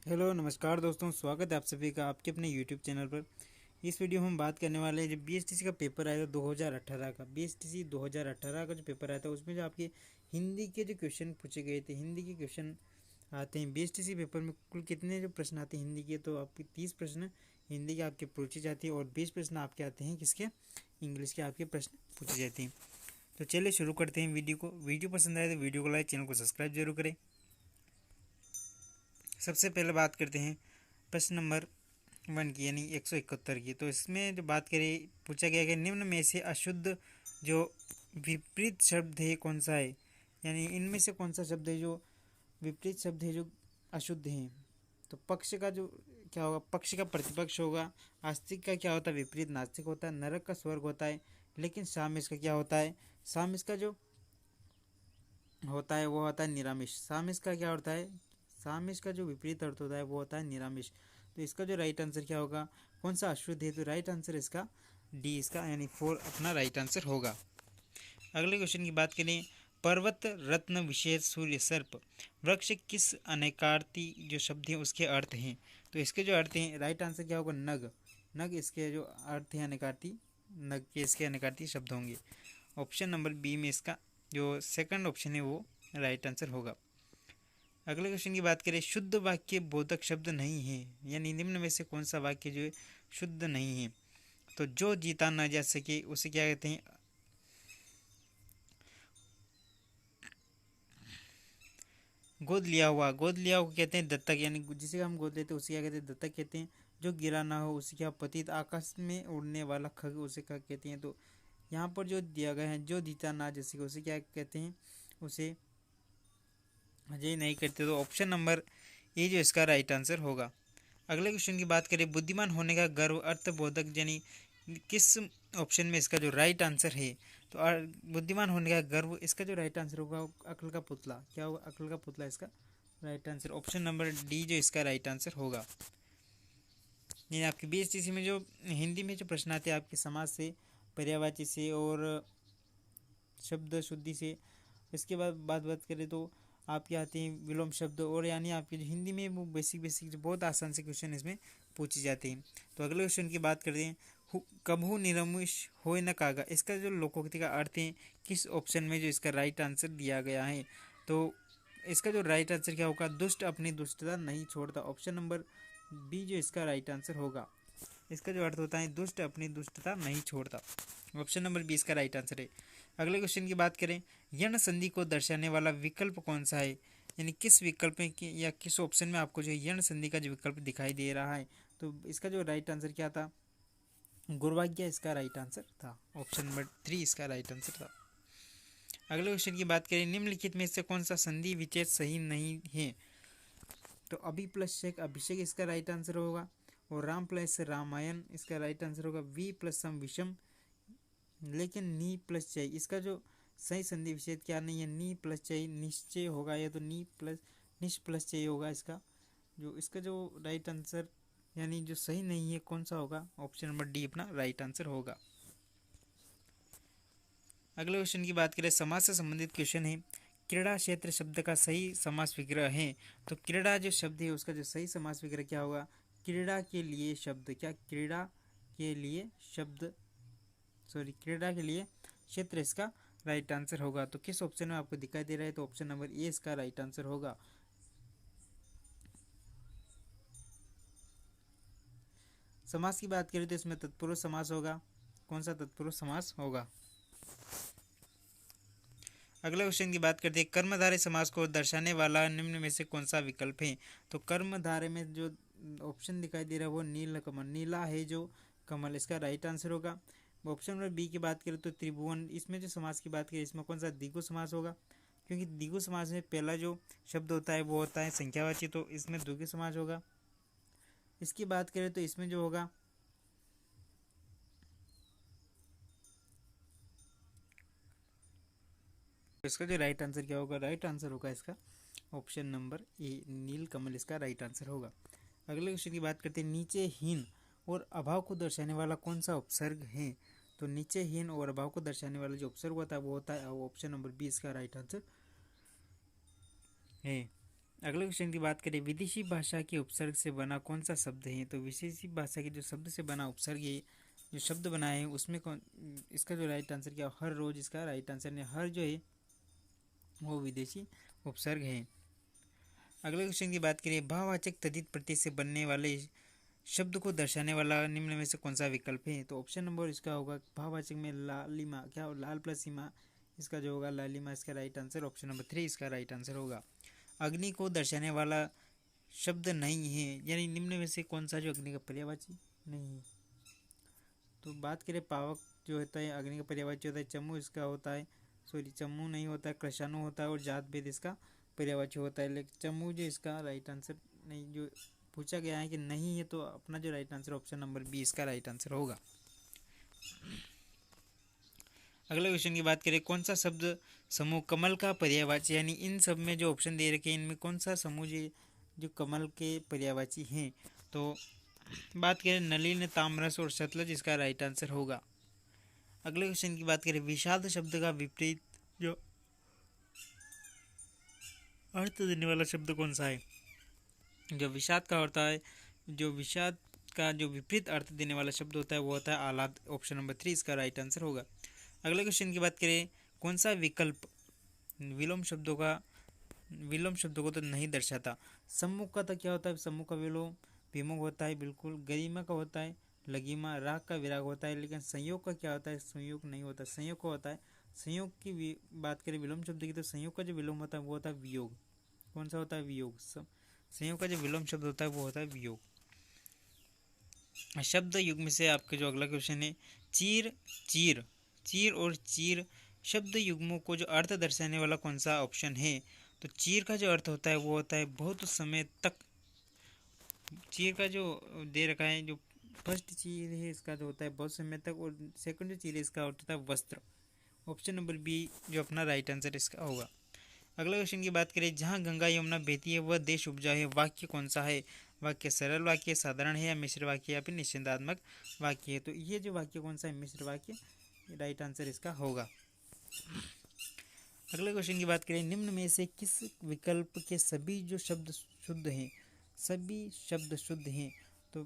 Hello नमस्कार दोस्तों, स्वागत है आप सभी का आपके अपने यूट्यूब चैनल पर। इस वीडियो में हम बात करने वाले हैं जो बीएसटीसी का पेपर आया था 2018 का। बीएसटीसी 2018 का जो पेपर आया था उसमें जो आपके हिंदी के जो क्वेश्चन पूछे गए थे, हिंदी के क्वेश्चन आते हैं बीएसटीसी पेपर में। कुल कितने जो प्रश्न आते हैं हिंदी के, तो आपके 30 प्रश्न हिंदी के आपके पूछे जाते हैं और 20 प्रश्न आपके आते हैं किसके, इंग्लिश के आपके प्रश्न पूछे जाते हैं। तो चलिए शुरू करते हैं वीडियो को। वीडियो पसंद आए तो वीडियो को लाइक, चैनल को सब्सक्राइब जरूर करें। सबसे पहले बात करते हैं प्रश्न नंबर 1 की, यानी 171 की। तो इसमें जो बात करें, पूछा गया कि निम्न में से अशुद्ध जो विपरीत शब्द है कौन सा है, यानी इनमें से कौन सा शब्द है जो विपरीत शब्द है जो अशुद्ध है। तो पक्ष का जो क्या होगा, पक्ष का प्रतिपक्ष होगा। आस्तिक का क्या होता है, विपरीत नास्तिक होता है। नरक का स्वर्ग होता है, लेकिन सामिश का क्या होता है, सामिश का जो होता है वो होता है निरामिष। सामिश का क्या होता है, सामिश का जो विपरीत अर्थ होता है वो होता है निरामिष। तो इसका जो राइट आंसर क्या होगा, कौन सा अशुद्ध है, तो राइट आंसर इसका डी, इसका यानी 4 अपना राइट आंसर होगा। अगले क्वेश्चन की बात करें, पर्वत रत्न विशेष सूर्य सर्प वृक्ष किस अनेकार्थी जो शब्द हैं उसके अर्थ हैं। तो इसके जो अर्थ हैं, राइट आंसर क्या होगा, नग। नग इसके जो अर्थ हैं अनेकार्थी, नग के इसके अनेकार्थी शब्द होंगे। ऑप्शन नंबर बी में इसका जो सेकंड ऑप्शन है वो राइट आंसर होगा। अगले क्वेश्चन की बात करें, शुद्ध वाक्य बोधक शब्द नहीं है, यानी निम्न में से कौन सा वाक्य जो है शुद्ध नहीं है। तो जो जीता न जा सके उसे क्या कहते हैं, गोद लिया हुआ। गोद लिया हुआ कहते हैं दत्तक, यानी जिसे हम गोद लेते हैं उसे क्या कहते हैं, दत्तक कहते हैं। जो गिरा ना हो उसे क्या, पतित। आकाश में उड़ने वाला खग उसे क्या कहते हैं। तो यहाँ पर जो दिया गया है, जो जीता ना जा सके उसे क्या कहते हैं, उसे अजय नहीं करते। तो ऑप्शन नंबर ए जो इसका राइट आंसर होगा। अगले क्वेश्चन की बात करें, बुद्धिमान होने का गर्व अर्थबोधक, यानी किस ऑप्शन में इसका जो राइट आंसर है। तो बुद्धिमान होने का गर्व, इसका जो राइट आंसर होगा अकल का पुतला। क्या होगा, अकल का पुतला इसका right answer. Option number D जो इसका राइट आंसर होगा। यानी आपकी बीएसटीसी में जो हिंदी में जो प्रश्न आते हैं आपके समाज से, पर्यायवाची से और शब्द शुद्धि से। इसके बाद बात करें तो आपके आते हैं विलोम शब्द, और यानी आपके जो हिंदी में वो बेसिक बेसिक जो बहुत आसान से क्वेश्चन इसमें पूछे जाते हैं। तो अगले क्वेश्चन की बात करते हैं, कबहू निरमुष होय न कागा, इसका जो लोकोक्ति का अर्थ है किस ऑप्शन में जो इसका राइट आंसर दिया गया है। तो इसका जो राइट आंसर क्या होगा, दुष्ट अपनी दुष्टता नहीं छोड़ता। ऑप्शन नंबर बी जो इसका राइट आंसर होगा। इसका जो अर्थ होता है दुष्ट अपनी दुष्टता नहीं छोड़ता। ऑप्शन नंबर बी इसका राइट आंसर है। अगले क्वेश्चन की बात करें, यण संधि को दर्शाने वाला विकल्प कौन सा है, यानी किस विकल्प में या किस ऑप्शन में आपको जो यण संधि का जो विकल्प दिखाई दे रहा है। तो इसका जो राइट आंसर क्या था, गुर्वाज्ञा इसका राइट आंसर था। ऑप्शन नंबर 3 इसका राइट आंसर था। अगले क्वेश्चन की बात करें, निम्नलिखित में से कौन सा संधि विच्छेद सही नहीं है। तो अभि प्लस शेख अभिषेक इसका राइट आंसर होगा, और राम प्लस रामायण इसका राइट आंसर होगा। वी प्लस सम विषम, लेकिन नी प्लस चय इसका जो सही संधि विच्छेद क्या नहीं है, नी प्लस चय निश्चय होगा, या तो नी प्लस निश प्लस चय होगा। इसका जो राइट आंसर यानी जो सही नहीं है कौन सा होगा, ऑप्शन नंबर डी अपना राइट आंसर होगा। अगले क्वेश्चन की बात करें, समाज से संबंधित क्वेश्चन है, क्रीड़ा क्षेत्र शब्द का सही समास विग्रह है। तो क्रीड़ा जो शब्द है उसका जो सही समास विग्रह क्या होगा, क्रीड़ा के लिए शब्द, क्या क्रीड़ा के लिए शब्द, सॉरी क्रीड़ा के लिए क्षेत्र इसका राइट आंसर होगा। तो किस ऑप्शन में आपको दिखाई दे रहा है, तो ऑप्शन नंबर ए इसका राइट आंसर होगा। समास की बात करें तो इसमें तत्पुरुष समास होगा। कौन सा तत्पुरुष समास होगा। अगले क्वेश्चन की बात करते हैं, कर्मधारय समास को दर्शाने वाला निम्न में से कौन सा विकल्प है। तो कर्मधारय में जो ऑप्शन दिखाई दे रहा है वो नील कमल, नीला है जो कमल, इसका राइट आंसर होगा। ऑप्शन नंबर बी की बात करें तो त्रिभुवन, इसमें जो समास की बात करें इसमें कौन सा द्विगु समास होगा, क्योंकि द्विगु समास में पहला जो शब्द होता है वो होता है संख्यावाची, तो इसमें द्विगु समास होगा। इसकी बात करें तो इसमें जो होगा इसका जो राइट आंसर क्या होगा, राइट आंसर होगा इसका option number A Neel Kamal इसका राइट आंसर होगा। अगले क्वेश्चन की बात करते हैं, नीचे हीन और अभाव को दर्शाने वाला कौन सा उपसर्ग है। तो नीचे हीन और अभाव को दर्शाने वाला जो उपसर्ग होता है वो होता है ऑप्शन नंबर बी इसका राइट आंसर है। अगले क्वेश्चन की बात करें, विदेशी भाषा के उपसर्ग से बना कौन सा शब्द है? तो विदेशी भाषा के जो शब्द से बना उपसर्ग है, जो शब्द बनाए हैं उसमें कौन, इसका जो राइट आंसर क्या, हर रोज इसका राइट आंसर नहीं, हर जो है वो विदेशी उपसर्ग है। अगले क्वेश्चन की बात करें, भाववाचक तद्धित प्रत्यय से बनने वाले शब्द को दर्शाने वाला निम्न में से कौन सा विकल्प है? तो ऑप्शन नंबर इसका होगा भाववाचक में लालिमा, क्या लाल प्लस सीमा, इसका जो होगा लालिमा, इसका राइट आंसर ऑप्शन नंबर 3 इसका राइट आंसर होगा। अग्नि को दर्शाने वाला शब्द नहीं है, यानी निम्न में से कौन सा जो अग्नि का पर्यायवाची नहीं है? तो बात करें पावक जो होता है अग्नि का पर्यायवाची होता है, चमू इसका होता है, सॉरी चमू नहीं होता है, कृषाणु होता है, और जात भेद इसका पर्यायवाची होता है, लेकिन चमू जो इसका राइट आंसर नहीं, जो पूछा गया है कि नहीं है, तो अपना जो right answer option number B इसका राइट आंसर होगा। अगले क्वेश्चन की बात करें, कौन सा शब्द समूह कमल का पर्यायवाची, यानी इन सब में जो ऑप्शन दे रखे हैं इनमें कौन सा समूह जो कमल के पर्यायवाची हैं? तो बात करें नलिन, ताम्रस और सतलज, इसका राइट आंसर होगा। अगले क्वेश्चन की बात करें, विषाद शब्द का विपरीत जो अर्थ देने वाला शब्द कौन सा है? जो विषाद का होता है, जो विषाद का जो विपरीत अर्थ देने वाला शब्द होता है वो होता है आह्लाद, ऑप्शन नंबर 3 इसका राइट आंसर होगा। अगले क्वेश्चन की बात करें, कौन सा विकल्प विलोम शब्दों को तो नहीं दर्शाता? सम्मुख का तो क्या होता है, सम्मुख का विलोम विमुख होता है, बिल्कुल। गरिमा का होता है लघिमा, राग का विराग होता है, लेकिन संयोग का क्या होता है, संयोग नहीं होता, संयोग का होता है। संयोग की बात करें विलोम शब्द की, तो संयोग का जो विलोम होता है वो होता है वियोग। कौन सा होता है, वियोग। संयोग का जो विलोम शब्द होता है वो होता है वियोग। शब्द युग्म से आपके जो अगला क्वेश्चन है, चीर, चीर, चीर और चीर शब्द युग्मों को जो अर्थ दर्शाने वाला कौन सा ऑप्शन है? तो चीर का जो अर्थ होता है वो होता है बहुत समय तक। चीर का जो दे रखा है, जो फर्स्ट चीर है इसका जो होता है बहुत समय तक, और सेकंड जो चीर है इसका होता है वस्त्र, ऑप्शन नंबर बी जो अपना राइट आंसर इसका होगा। अगले क्वेश्चन की बात करें, जहाँ गंगा यमुना बहती है वह देश उपजा है, वाक्य कौन सा है? वाक्य सरल वाक्य, साधारण है, या मिश्र वाक्य, या फिर निषेधात्मक वाक्य है? तो ये जो वाक्य कौन सा है, मिश्र वाक्य, राइट आंसर इसका होगा। अगले क्वेश्चन की बात करें, निम्न में से किस विकल्प के सभी जो शब्द शुद्ध हैं, सभी शब्द शुद्ध हैं? तो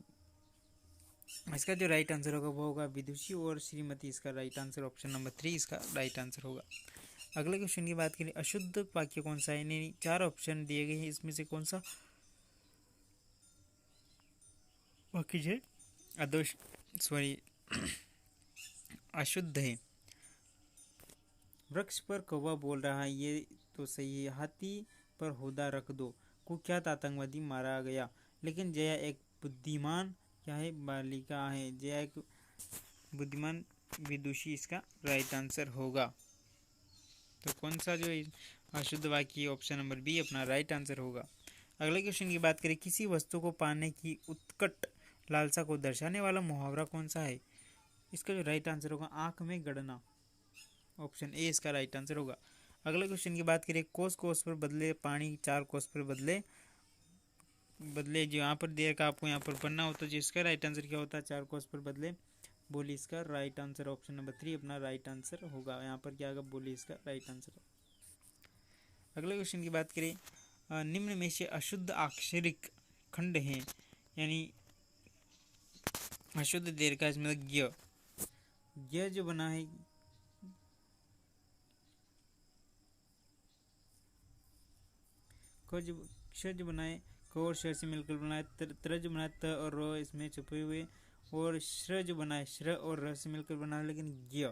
इसका जो राइट आंसर होगा वो होगा विदुषी और श्रीमती, इसका राइट आंसर ऑप्शन नंबर 3 इसका राइट आंसर होगा। अगले क्वेश्चन की बात करें, अशुद्ध वाक्य कौन सा है? नहीं, 4 ऑप्शन दिए गए हैं, इसमें से कौन सा वाक्य है अदोष सॉरी अशुद्ध है? वृक्ष पर कौवा बोल रहा है, ये तो सही है। हाथी पर होदा रख दो, कुख्यात आतंकवादी मारा गया, लेकिन जया एक बुद्धिमान क्या है, बालिका है। जया एक बुद्धिमान विदुषी, इसका राइट आंसर होगा। तो कौन सा जो अशुद्ध वाक्य, ऑप्शन नंबर बी अपना राइट आंसर होगा। अगले क्वेश्चन की बात करें, किसी वस्तु को पाने की उत्कट लालसा को दर्शाने वाला मुहावरा कौन सा है? इसका जो राइट आंसर होगा आंख में गड़ना, ऑप्शन ए इसका राइट आंसर होगा। अगले क्वेश्चन की बात करें, कोस कोस पर बदले पानी, 4 कोस पर बदले बदले, जो यहाँ पर दे रखा आपको यहाँ पर पढ़ना हो, तो जिसका राइट आंसर क्या होता है, 4 कोस पर बदले बोली, इसका राइट आंसर ऑप्शन नंबर 3 अपना राइट आंसर होगा। यहाँ पर क्या होगा, बोली, इसका राइट आंसर। अगले क्वेश्चन की बात करें, निम्न में से अशुद्ध अक्षरिक खंड हैं, यानी अशुद्ध देर का इसमें ज्ञ जो बना है, क जो बनाए क और श से मिलकर बनाए, त्र जो बनाए त और र इसमें छुपे हुए, और श्र जो बनाए श्र और र से मिलकर बना, लेकिन ज्ञ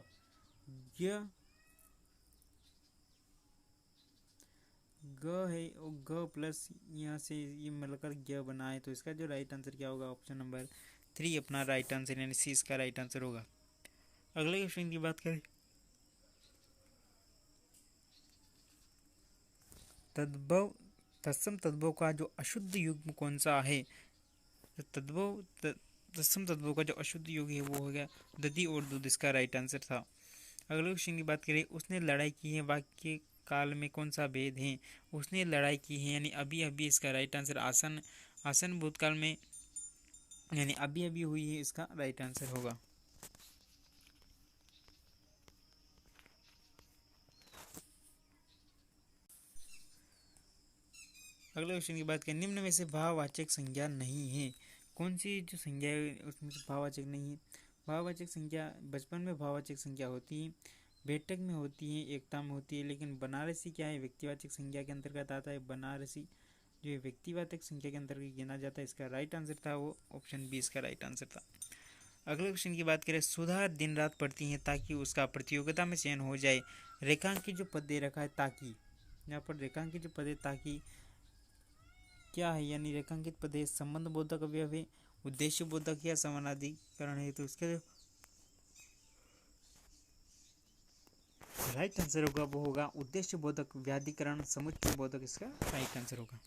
ग है, और ग प्लस यहाँ से ये मिलकर ज्ञ बना है, तो इसका जो राइट आंसर क्या होगा, ऑप्शन नंबर 3 अपना राइट आंसर, यानी सी इसका राइट आंसर होगा। अगले क्वेश्चन की बात करें, तद्भव तत्सम तद्भव का जो अशुद्ध युग्म कौन सा है? तत्सम तद्भव का जो अशुद्ध युग है वो हो गया दधि और दूध, इसका राइट आंसर था। अगले क्वेश्चन की बात करें, उसने लड़ाई की है, वाक्य काल में कौन सा भेद है? उसने लड़ाई की है यानी अभी अभी, इसका राइट आंसर आसन भूतकाल में यानी अभी अभी हुई है, इसका राइट आंसर होगा। अगले क्वेश्चन की बात करें, निम्न में से भाववाचक संज्ञा नहीं है। कौन सी जो संज्ञा है उसमें से भाववाचक नहीं है? भाववाचक संज्ञा बचपन में भाववाचक संज्ञा होती है, बैठक में होती है, एकता में होती है, लेकिन बनारसी क्या है, व्यक्तिवाचक संज्ञा के अंतर्गत आता है। बनारसी जो है व्यक्तिवाचक संज्ञा के अंतर्गत गिना जाता है। इसका राइट आंसर था वो ऑप्शन बी इसका राइट आंसर था। अगले क्वेश्चन की बात करें, सुधा दिन रात पढ़ती है ताकि उसका प्रतियोगिता में चयन हो जाए। रेखांकित जो पद दे रखा है ताकि, यहाँ पर रेखांकित जो पद है ताकि क्या है, यानी रेखांकित पद है संबंध बोधक अवयव है, उद्देश्य बोधक या समानाधिकरण है। तो इसका जो राइट आंसर होगा वो होगा उद्देश्य बोधक व्याधिकरण समुच्चय बोधक, इसका राइट आंसर होगा।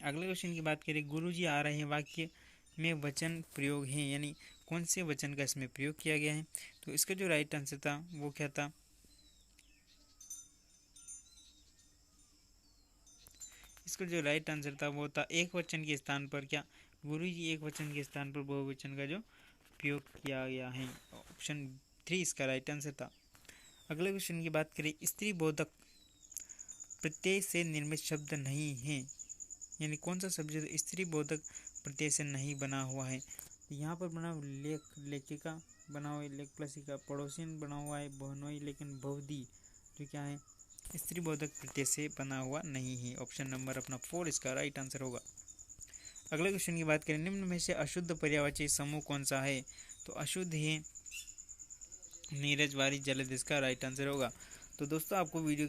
अगले क्वेश्चन की बात करें, गुरुजी आ रहे हैं वाक्य में वचन प्रयोग है, यानी कौन से वचन का इसमें प्रयोग किया गया है? तो इसका जो राइट आंसर था वो क्या था? इसका जो राइट आंसर था वो था एक वचन के स्थान पर क्या, गुरुजी एक वचन के स्थान पर बहुवचन का जो प्रयोग किया गया है। ऑप्शन 3 इसका राइट आंसर था। अगले क्वेश्चन की बात करें, स्त्री बोधक प्रत्यय से निर्मित शब्द नहीं है, यानी कौन सा शब्द स्त्री बोधक प्रत्यय से नहीं बना हुआ है? यहाँ पर बना लेख, लेखिका बना हुआ है, लेख प्लस का, पड़ोसिन बना हुआ है बहनोई, लेकिन बहुदी जो क्या है स्त्री बोधक प्रत्यय से बना हुआ नहीं है। ऑप्शन नंबर अपना 4 इसका राइट आंसर होगा। अगले क्वेश्चन की बात करें, निम्न में से अशुद्ध पर्यायवाची समूह कौन सा है? तो अशुद्ध है नीरज, वारिस, जलद, इसका राइट आंसर होगा। तो दोस्तों आपको वीडियो